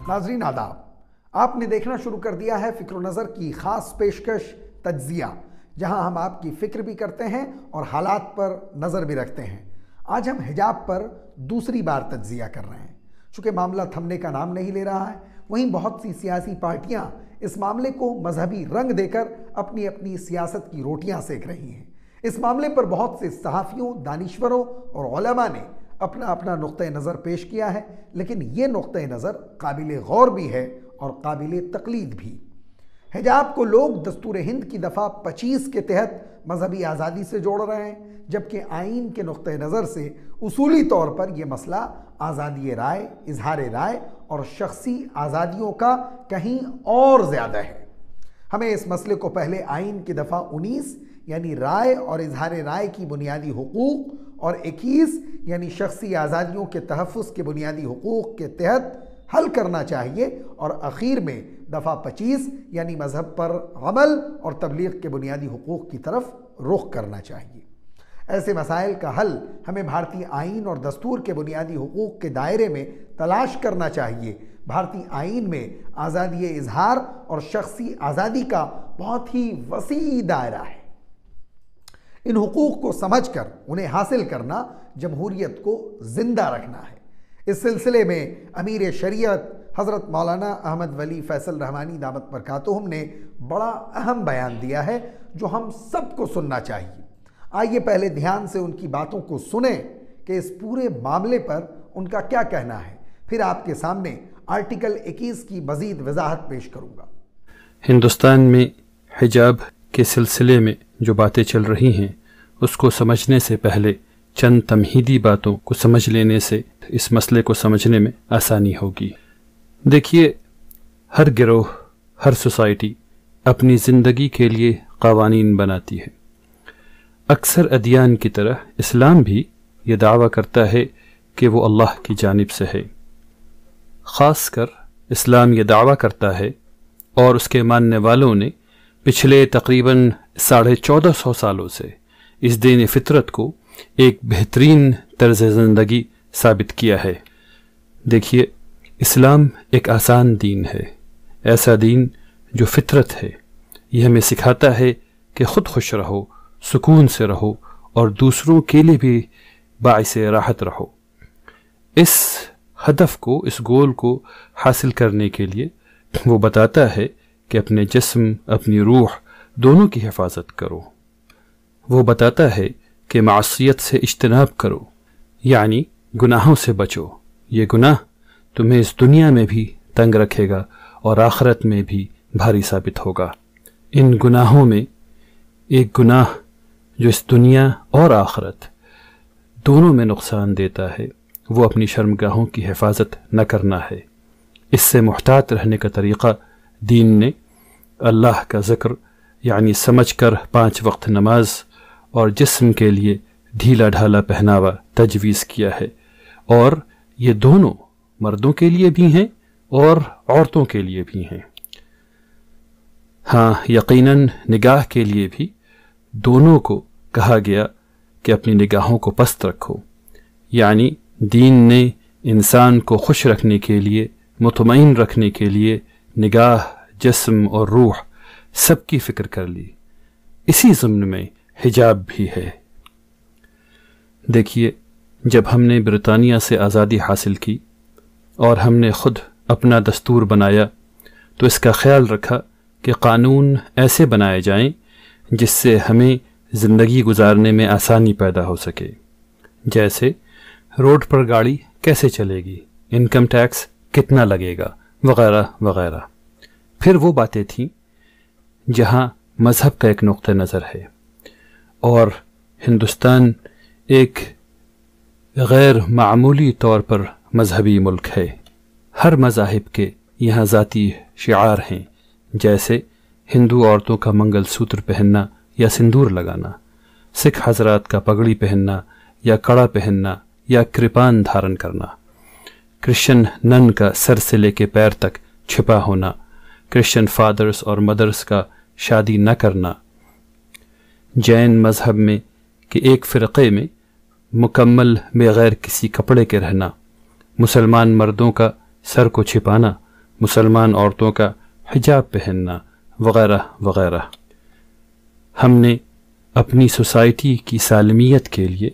ناظرین آداب، آپ نے دیکھنا شروع کر دیا ہے فکر و نظر کی خاص پیشکش تجزیہ، جہاں ہم آپ کی فکر بھی کرتے ہیں اور حالات پر نظر بھی رکھتے ہیں۔ آج ہم حجاب پر دوسری بار تجزیہ کر رہے ہیں۔ چونکہ معاملہ تھمنے کا نام نہیں لے رہا ہے، وہیں بہت سی سیاسی پارٹیاں اس معاملے کو مذہبی رنگ دے کر اپنی اپنی سیاست کی روٹیاں سیک رہی ہیں۔ اس معاملے پر بہت سے صحافیوں، دانشوروں اور علماء نے اپنا اپنا نقطہ نظر پیش کیا ہے، لیکن یہ نقطہ نظر قابل غور بھی ہے اور قابل تقلید بھی۔ حجاب کو لوگ دستور ہند کی دفعہ 25 کے تحت مذہبی آزادی سے جوڑ رہے ہیں، جبکہ آئین کے نقطہ نظر سے اصولی طور پر یہ مسئلہ آزادی رائے، اظہار رائے اور شخصی آزادیوں کا کہیں اور زیادہ ہے۔ ہمیں اس مسئلے کو پہلے آئین کی دفعہ 19 یعنی رائے اور اظہار رائے کی بنیادی حقوق اور 21 یعنی شخصی آزادیوں کے تحفظ کے بنیادی حقوق کے تحت حل کرنا چاہیے، اور اخیر میں دفعہ 25 یعنی مذہب پر عمل اور تبلیغ کے بنیادی حقوق کی طرف رخ کرنا چاہیے۔ ایسے مسائل کا حل ہمیں بھارتی آئین اور دستور کے بنیادی حقوق کے دائرے میں تلاش کرنا چاہیے۔ بھارتی آئین میں آزادی اظہار اور شخصی آزادی کا بہت ہی وسیع دائرہ ہے۔ ان حقوق کو سمجھ کر انہیں حاصل کرنا جمہوریت کو زندہ رکھنا ہے۔ اس سلسلے میں امیر شریعت حضرت مولانا احمد ولی فیصل رحمانی دامت برکاتہم نے بڑا اہم بیان دیا ہے جو ہم سب کو سننا چاہیے۔ آئیے پہلے دھیان سے ان کی باتوں کو سنیں کہ اس پورے معاملے پر ان کا کیا کہنا ہے، پھر آپ کے سامنے آرٹیکل 21 کی مزید وضاحت پیش کروں گا۔ ہندوستان میں حجاب کے سلسلے میں جو باتیں چل رہی ہیں اس کو سمجھنے سے پہلے چند تمہیدی باتوں کو سمجھ لینے سے اس مسئلے کو سمجھنے میں آسانی ہوگی۔ دیکھیے، ہر گروہ، ہر سوسائٹی اپنی زندگی کے لیے قوانین بناتی ہے۔ اکثر ادیان کی طرح اسلام بھی یہ دعویٰ کرتا ہے کہ وہ اللہ کی جانب سے ہے۔ خاص کر اسلام یہ دعویٰ کرتا ہے، اور اس کے ماننے والوں نے پچھلے تقریباً 1450 سالوں سے اس دین فطرت کو ایک بہترین طرز زندگی ثابت کیا ہے۔ دیکھیے، اسلام ایک آسان دین ہے، ایسا دین جو فطرت ہے۔ یہ ہمیں سکھاتا ہے کہ خود خوش رہو، سکون سے رہو اور دوسروں کے لیے بھی باعث راحت رہو۔ اس ہدف کو، اس گول کو حاصل کرنے کے لیے وہ بتاتا ہے کہ اپنے جسم، اپنی روح دونوں کی حفاظت کرو۔ وہ بتاتا ہے کہ معصیت سے اجتناب کرو، یعنی گناہوں سے بچو۔ یہ گناہ تمہیں اس دنیا میں بھی تنگ رکھے گا اور آخرت میں بھی بھاری ثابت ہوگا۔ ان گناہوں میں ایک گناہ جو اس دنیا اور آخرت دونوں میں نقصان دیتا ہے، وہ اپنی شرمگاہوں کی حفاظت نہ کرنا ہے۔ اس سے محتاط رہنے کا طریقہ دین نے اللہ کا ذکر، یعنی سمجھ کر 5 وقت نماز اور جسم کے لیے ڈھیلا ڈھالا پہناوا تجویز کیا ہے، اور یہ دونوں مردوں کے لیے بھی ہیں اور عورتوں کے لیے بھی ہیں۔ ہاں، یقیناً نگاہ کے لیے بھی دونوں کو کہا گیا کہ اپنی نگاہوں کو پست رکھو، یعنی دین نے انسان کو خوش رکھنے کے لیے، مطمئن رکھنے کے لیے نگاہ، جسم اور روح سب کی فکر کر لی۔ اسی ضمن میں حجاب بھی ہے۔ دیکھیے، جب ہم نے برطانیہ سے آزادی حاصل کی اور ہم نے خود اپنا دستور بنایا تو اس کا خیال رکھا کہ قانون ایسے بنائے جائیں جس سے ہمیں زندگی گزارنے میں آسانی پیدا ہو سکے، جیسے روڈ پر گاڑی کیسے چلے گی، انکم ٹیکس کتنا لگے گا، وغیرہ وغیرہ۔ پھر وہ باتیں تھیں جہاں مذہب کا ایک نقطہ نظر ہے، اور ہندوستان ایک غیر معمولی طور پر مذہبی ملک ہے۔ ہر مذاہب کے یہاں ذاتی شعار ہیں، جیسے ہندو عورتوں کا منگل سوتر پہننا یا سندور لگانا، سکھ حضرات کا پگڑی پہننا یا کڑا پہننا یا کرپان دھارن کرنا، کرسچن نن کا سر سے لے کے پیر تک چھپا ہونا، کرسچن فادرز اور مدرز کا شادی نہ کرنا، جین مذہب میں کہ ایک فرقے میں مکمل بغیر کسی کپڑے کے رہنا، مسلمان مردوں کا سر کو چھپانا مسلمان عورتوں کا حجاب پہننا وغیرہ وغیرہ۔ ہم نے اپنی سوسائٹی کی سالمیت کے لیے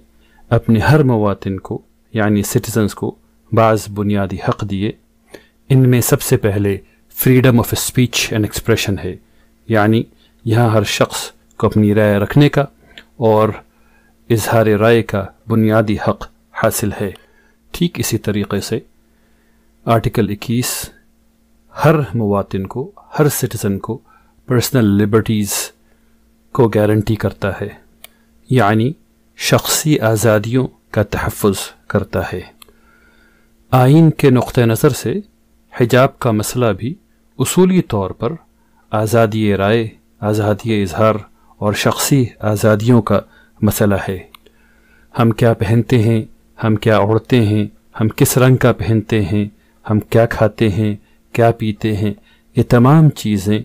اپنے ہر مواطن کو یعنی سٹیزنز کو بعض بنیادی حق دیے۔ ان میں سب سے پہلے freedom of speech and expression ہے، یعنی یہاں ہر شخص کو اپنی رائے رکھنے کا اور اظہار رائے کا بنیادی حق حاصل ہے۔ ٹھیک اسی طریقے سے آرٹیکل 21 ہر مواطن کو، ہر سٹیزن کو پرسنل لبرٹیز کو گارنٹی کرتا ہے، یعنی شخصی آزادیوں کا تحفظ کرتا ہے۔ آئین کے نقطہ نظر سے حجاب کا مسئلہ بھی اصولی طور پر آزادی رائے، آزادی اظہار اور شخصی آزادیوں کا مسئلہ ہے۔ ہم کیا پہنتے ہیں، ہم کیا اوڑھتے ہیں، ہم کس رنگ کا پہنتے ہیں، ہم کیا کھاتے ہیں، کیا پیتے ہیں، یہ تمام چیزیں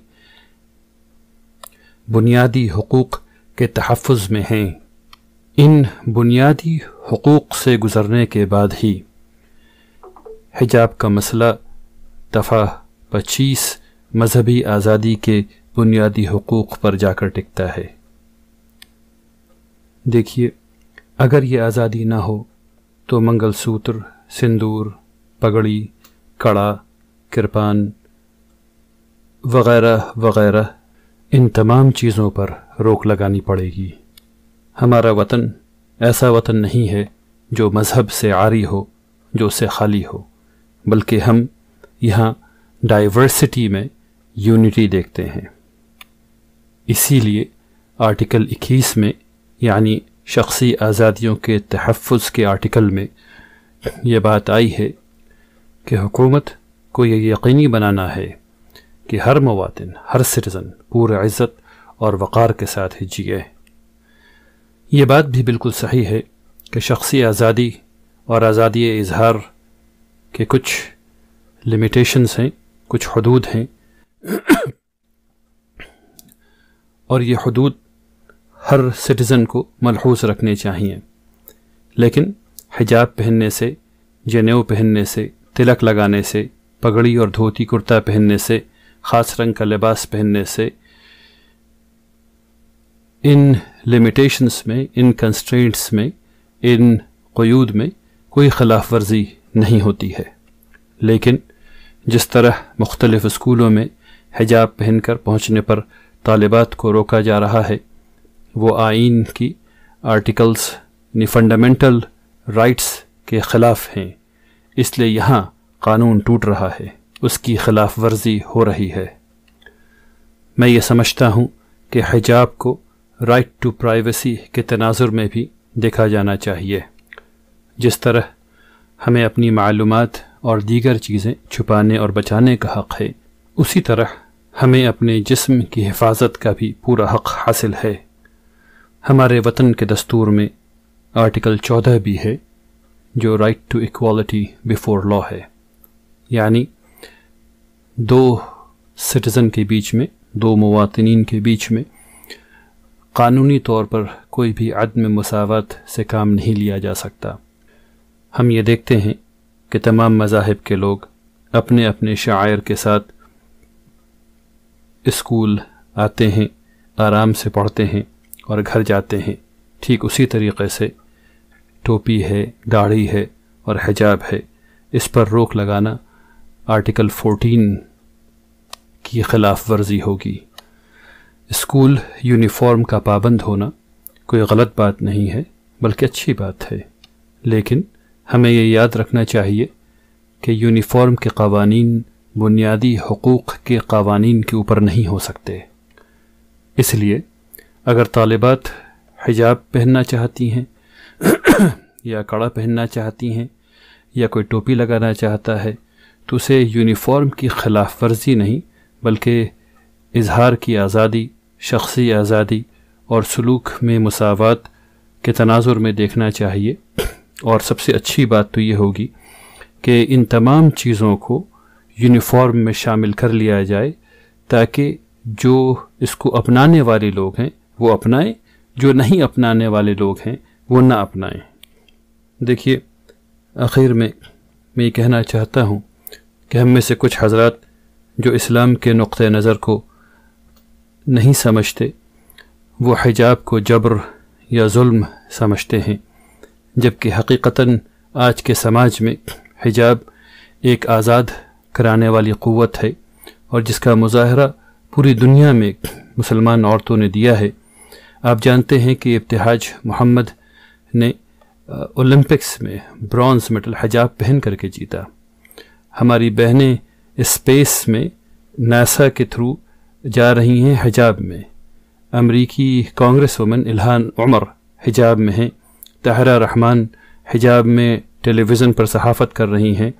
بنیادی حقوق کے تحفظ میں ہیں۔ ان بنیادی حقوق سے گزرنے کے بعد ہی حجاب کا مسئلہ دفعہ 25 مذہبی آزادی کے بنیادی حقوق پر جا کر ٹکتا ہے۔ دیکھیے، اگر یہ آزادی نہ ہو تو منگل سوتر، سندور، پگڑی، کڑا، کرپان وغیرہ وغیرہ ان تمام چیزوں پر روک لگانی پڑے گی۔ ہمارا وطن ایسا وطن نہیں ہے جو مذہب سے عاری ہو، جو اس سے خالی ہو، بلکہ ہم یہاں ڈائیورسٹی میں یونٹی دیکھتے ہیں۔ اسی لیے آرٹیکل 21 میں یعنی شخصی آزادیوں کے تحفظ کے آرٹیکل میں یہ بات آئی ہے کہ حکومت کو یہ یقینی بنانا ہے کہ ہر مواطن، ہر سٹیزن پورے عزت اور وقار کے ساتھ جیے۔ یہ بات بھی بالکل صحیح ہے کہ شخصی آزادی اور آزادی اظہار کے کچھ لمیٹیشنز ہیں، کچھ حدود ہیں، اور یہ حدود ہر سٹیزن کو ملحوظ رکھنے چاہیے۔ لیکن حجاب پہننے سے، جنیو پہننے سے، تلک لگانے سے، پگڑی اور دھوتی کرتا پہننے سے، خاص رنگ کا لباس پہننے سے، ان لمیٹیشنز میں، ان کنسٹرینٹس میں، ان قیود میں کوئی خلاف ورزی نہیں ہوتی ہے۔ لیکن جس طرح مختلف اسکولوں میں حجاب پہن کر پہنچنے پر طالبات کو روکا جا رہا ہے، وہ آئین کی آرٹیکلز یعنی فنڈامنٹل رائٹس کے خلاف ہیں، اس لیے یہاں قانون ٹوٹ رہا ہے، اس کی خلاف ورزی ہو رہی ہے۔ میں یہ سمجھتا ہوں کہ حجاب کو رائٹ ٹو پرائیویسی کے تناظر میں بھی دیکھا جانا چاہیے۔ جس طرح ہمیں اپنی معلومات اور دیگر چیزیں چھپانے اور بچانے کا حق ہے، اسی طرح ہمیں اپنے جسم کی حفاظت کا بھی پورا حق حاصل ہے۔ ہمارے وطن کے دستور میں آرٹیکل 14 بھی ہے جو رائٹ ٹو ایکوالٹی بیفور لا ہے، یعنی دو سٹیزن کے بیچ میں، دو مواطنین کے بیچ میں قانونی طور پر کوئی بھی عدم مساوات سے کام نہیں لیا جا سکتا۔ ہم یہ دیکھتے ہیں کہ تمام مذاہب کے لوگ اپنے اپنے شعائر کے ساتھ اسکول آتے ہیں، آرام سے پڑھتے ہیں اور گھر جاتے ہیں۔ ٹھیک اسی طریقے سے ٹوپی ہے، داڑھی ہے اور حجاب ہے، اس پر روک لگانا آرٹیکل 14 کی خلاف ورزی ہوگی۔ اسکول یونیفارم کا پابند ہونا کوئی غلط بات نہیں ہے، بلکہ اچھی بات ہے، لیکن ہمیں یہ یاد رکھنا چاہیے کہ یونیفارم کے قوانین بنیادی حقوق کے قوانین کے اوپر نہیں ہو سکتے۔ اس لیے اگر طالبات حجاب پہننا چاہتی ہیں یا کڑا پہننا چاہتی ہیں یا کوئی ٹوپی لگانا چاہتا ہے تو اسے یونیفارم کی خلاف ورزی نہیں بلکہ اظہار کی آزادی، شخصی آزادی اور سلوک میں مساوات کے تناظر میں دیکھنا چاہیے۔ اور سب سے اچھی بات تو یہ ہوگی کہ ان تمام چیزوں کو یونیفارم میں شامل کر لیا جائے تاکہ جو اس کو اپنانے والے لوگ ہیں وہ اپنائیں، جو نہیں اپنانے والے لوگ ہیں وہ نہ اپنائیں۔ دیکھیے، آخر میں یہ کہنا چاہتا ہوں کہ ہم میں سے کچھ حضرات جو اسلام کے نقطہ نظر کو نہیں سمجھتے وہ حجاب کو جبر یا ظلم سمجھتے ہیں، جبکہ حقیقتاً آج کے سماج میں حجاب ایک آزاد کرانے والی قوت ہے اور جس کا مظاہرہ پوری دنیا میں مسلمان عورتوں نے دیا ہے۔ آپ جانتے ہیں کہ ابتہاج محمد نے اولمپکس میں برونز میڈل حجاب پہن کر کے جیتا۔ ہماری بہنیں اسپیس میں ناسا کے تھرو جا رہی ہیں حجاب میں۔ امریکی کانگریس وومن الہان عمر حجاب میں ہیں، طاہرہ رحمان حجاب میں ٹیلی ویژن پر صحافت کر رہی ہیں،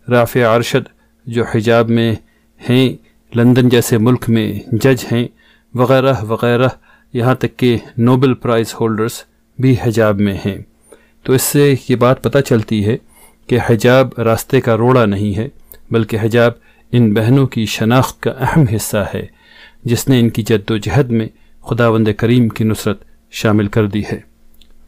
رافع ارشد جو حجاب میں ہیں لندن جیسے ملک میں جج ہیں، وغیرہ وغیرہ، یہاں تک کہ نوبل پرائز ہولڈرز بھی حجاب میں ہیں۔ تو اس سے یہ بات پتہ چلتی ہے کہ حجاب راستے کا روڑا نہیں ہے، بلکہ حجاب ان بہنوں کی شناخت کا اہم حصہ ہے جس نے ان کی جد و جہد میں خداوند کریم کی نصرت شامل کر دی ہے۔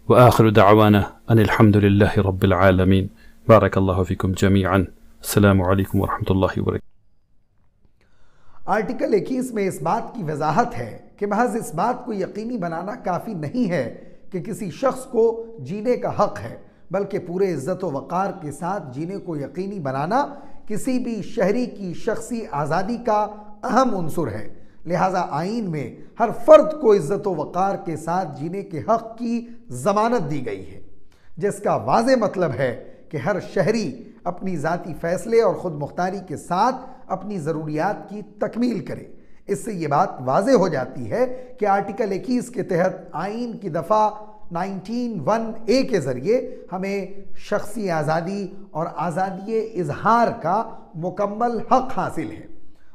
وآخر دعوانا ان الحمد للہ رب العالمین۔ بارک اللہ فیکم جمیعا۔ السلام علیکم ورحمۃ اللہ وبرکاتہ۔ آرٹیکل 21 میں اس بات کی وضاحت ہے کہ محض اس بات کو یقینی بنانا کافی نہیں ہے کہ کسی شخص کو جینے کا حق ہے، بلکہ پورے عزت و وقار کے ساتھ جینے کو یقینی بنانا کسی بھی شہری کی شخصی آزادی کا اہم عنصر ہے۔ لہٰذا آئین میں ہر فرد کو عزت و وقار کے ساتھ جینے کے حق کی ضمانت دی گئی ہے، جس کا واضح مطلب ہے کہ ہر شہری اپنی ذاتی فیصلے اور خود مختاری کے ساتھ اپنی ضروریات کی تکمیل کرے۔ اس سے یہ بات واضح ہو جاتی ہے کہ آرٹیکل 21 کے تحت آئین کی دفعہ 19(1)(a) کے ذریعے ہمیں شخصی آزادی اور آزادی اظہار کا مکمل حق حاصل ہے۔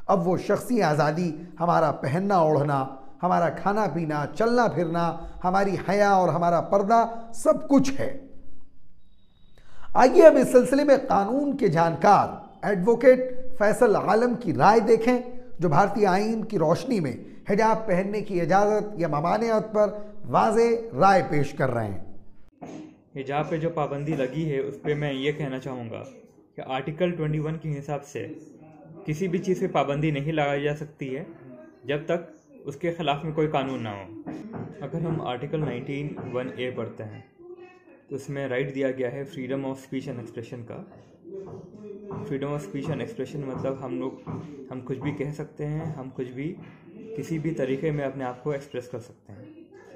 اب وہ شخصی آزادی ہمارا پہننا اوڑھنا، ہمارا کھانا پینا، چلنا پھرنا، ہماری حیا اور ہمارا پردہ سب کچھ ہے۔ آئیے اب اس سلسلے میں قانون کے جانکار ایڈوکیٹ فیصل عالم کی رائے دیکھیں، جو بھارتی آئین کی روشنی میں حجاب پہننے کی اجازت یا ممانعت پر واضح رائے پیش کر رہے ہیں۔ حجاب پہ جو پابندی لگی ہے اس پہ میں یہ کہنا چاہوں گا کہ آرٹیکل 21 کے حساب سے کسی بھی چیز پہ پابندی نہیں لگائی جا سکتی ہے جب تک اس کے خلاف میں کوئی قانون نہ ہو۔ اگر ہم آرٹیکل 19(1)(a) پڑھتے ہیں تو اس میں رائٹ دیا گیا ہے freedom of speech and expression کا۔ Freedom of speech and expression مطلب ہم کچھ بھی کہہ سکتے ہیں، ہم کچھ بھی کسی بھی طریقے میں اپنے آپ کو ایکسپریس کر سکتے ہیں،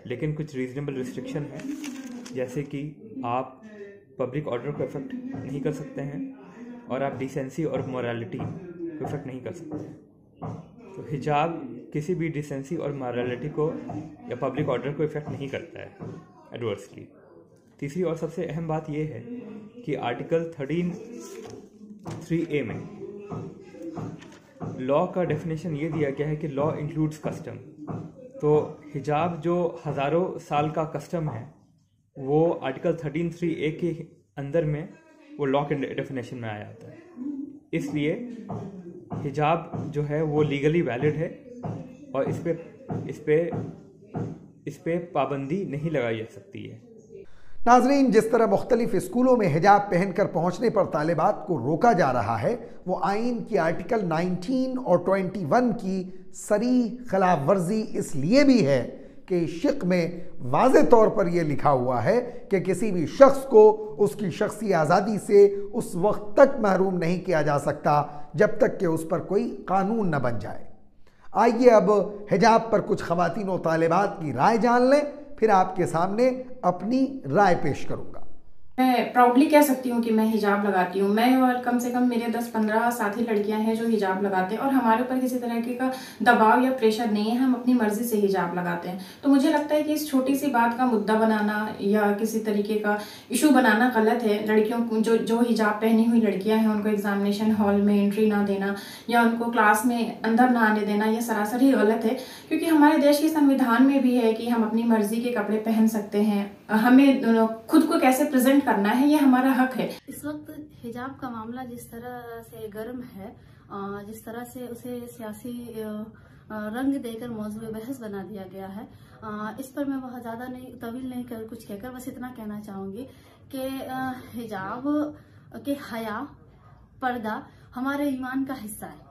لیکن کچھ ریزنیبل ریسٹرکشن ہیں، جیسے کہ آپ پبلک آرڈر کو افیکٹ نہیں کر سکتے ہیں اور آپ ڈیسینسی اور مورالٹی کو افیکٹ نہیں کر سکتے۔ تو حجاب کسی بھی ڈیسینسی اور مورالٹی کو یا پبلک آرڈر کو افیکٹ نہیں کرتا ہے ایڈورسلی۔ تیسری اور سب سے اہم بات یہ ہے کہ آرٹیکل 13(3)(a) میں لا کا ڈیفینیشن یہ دیا گیا ہے کہ لا انکلوڈس کسٹم۔ تو حجاب جو ہزاروں سال کا کسٹم ہے وہ آرٹیکل 13(3)(a) کے اندر میں وہ لا کے ڈیفینیشن میں آیا جاتا ہے۔ اس لیے حجاب جو ہے وہ لیگلی ویلڈ ہے اور اس پہ پابندی نہیں لگائی جا سکتی ہے۔ ناظرین، جس طرح مختلف اسکولوں میں حجاب پہن کر پہنچنے پر طالبات کو روکا جا رہا ہے، وہ آئین کی آرٹیکل 19 اور 21 کی صریح خلاف ورزی اس لیے بھی ہے کہ شق میں واضح طور پر یہ لکھا ہوا ہے کہ کسی بھی شخص کو اس کی شخصی آزادی سے اس وقت تک محروم نہیں کیا جا سکتا جب تک کہ اس پر کوئی قانون نہ بن جائے۔ آئیے اب حجاب پر کچھ خواتین و طالبات کی رائے جان لیں، پھر آپ کے سامنے اپنی رائے پیش کروں گا۔ میں پراؤڈلی کہہ سکتی ہوں کہ میں حجاب لگاتی ہوں۔ میں اور کم سے کم میرے 10-15 ساتھی لڑکیاں ہیں جو حجاب لگاتے ہیں اور ہمارے اوپر کسی طرح کا دباؤ یا پریشر نہیں ہے، ہم اپنی مرضی سے حجاب لگاتے ہیں۔ تو مجھے لگتا ہے کہ اس چھوٹی سی بات کا مدعا بنانا یا کسی طریقے کا ایشو بنانا غلط ہے۔ لڑکیوں کو جو حجاب پہنی ہوئی لڑکیاں ہیں ان کو ایگزامینیشن ہال میں انٹری نہ دینا یا ان کو کلاس میں اندر نہ آنے دینا، یہ سراسر ہی غلط ہے، کیونکہ ہمارے دیش کے سنویدھان میں بھی ہے کہ ہم اپنی مرضی کے کپڑے پہن سکتے ہیں، ہمیں خود کو کیسے پریزنٹ کرنا ہے یہ ہمارا حق ہے۔ اس وقت حجاب کا معاملہ جس طرح سے گرم ہے، جس طرح سے اسے سیاسی رنگ دے کر موضوع بحث بنا دیا گیا ہے، اس پر میں بہت زیادہ طویل نہیں کر کچھ کہہ کر بس اتنا کہنا چاہوں گی کہ حجاب کے حیا، پردہ ہمارے ایمان کا حصہ ہے